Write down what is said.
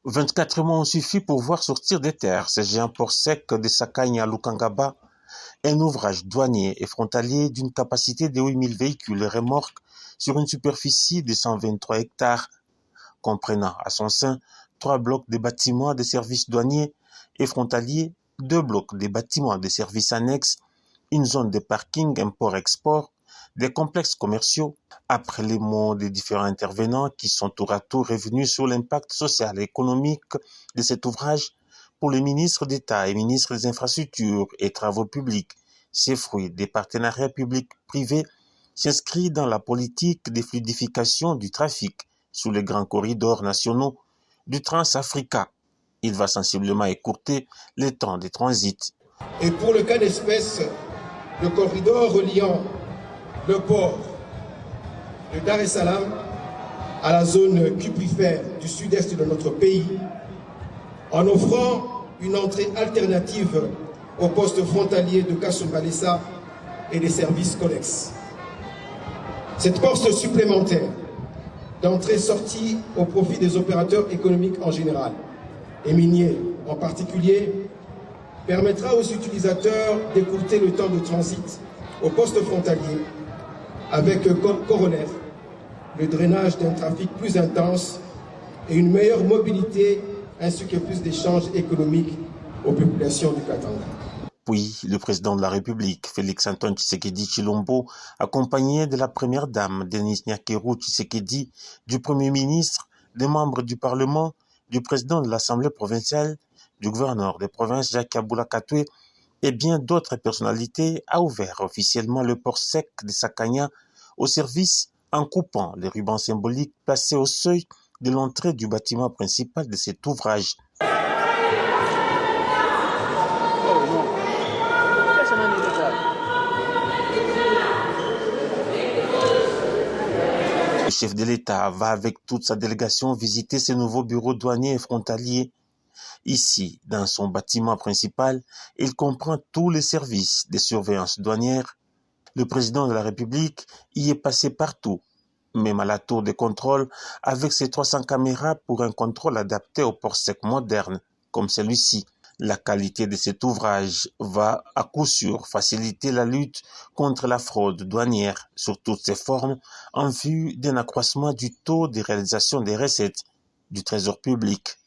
24 mois ont suffi pour voir sortir des terres ces géants ports secs de Sakagne à Lukangaba, un ouvrage douanier et frontalier d'une capacité de 8000 véhicules et remorques sur une superficie de 123 hectares, comprenant à son sein 3 blocs de bâtiments de services douaniers et frontaliers, 2 blocs de bâtiments de services annexes, une zone de parking import-export, des complexes commerciaux. Après les mots des différents intervenants qui sont tour à tour revenus sur l'impact social et économique de cet ouvrage, pour le ministre d'État et ministre des Infrastructures et Travaux publics, ces fruits des partenariats publics-privés s'inscrivent dans la politique de fluidification du trafic sous les grands corridors nationaux du Trans-Africa. Il va sensiblement écourter les temps de transit. Et pour le cas d'espèce, le corridor reliant le port de Dar es Salaam à la zone cuprifère du sud-est de notre pays, en offrant une entrée alternative au poste frontalier de Kasumbalesa et des services connexes. Cette porte supplémentaire d'entrée-sortie au profit des opérateurs économiques en général et miniers en particulier permettra aux utilisateurs d'écourter le temps de transit au poste frontalier avec comme corollaire le drainage d'un trafic plus intense et une meilleure mobilité ainsi que plus d'échanges économiques aux populations du Katanga. Puis le président de la République, Félix-Antoine Tshisekedi Tshilombo, accompagné de la première dame, Denis Nyakeru Tshisekedi, du premier ministre, des membres du Parlement, du président de l'Assemblée provinciale, du gouverneur des provinces Jacques Aboula Katoué et bien d'autres personnalités, a ouvert officiellement le port sec de Sakanya au service en coupant les rubans symboliques placés au seuil de l'entrée du bâtiment principal de cet ouvrage. Le chef de l'État va avec toute sa délégation visiter ses nouveaux bureaux douaniers et frontaliers. Ici, dans son bâtiment principal, il comprend tous les services de surveillance douanière. Le président de la République y est passé partout, même à la tour de contrôle, avec ses 300 caméras pour un contrôle adapté au port sec moderne, comme celui-ci. La qualité de cet ouvrage va à coup sûr faciliter la lutte contre la fraude douanière sous toutes ses formes en vue d'un accroissement du taux de réalisation des recettes du Trésor public.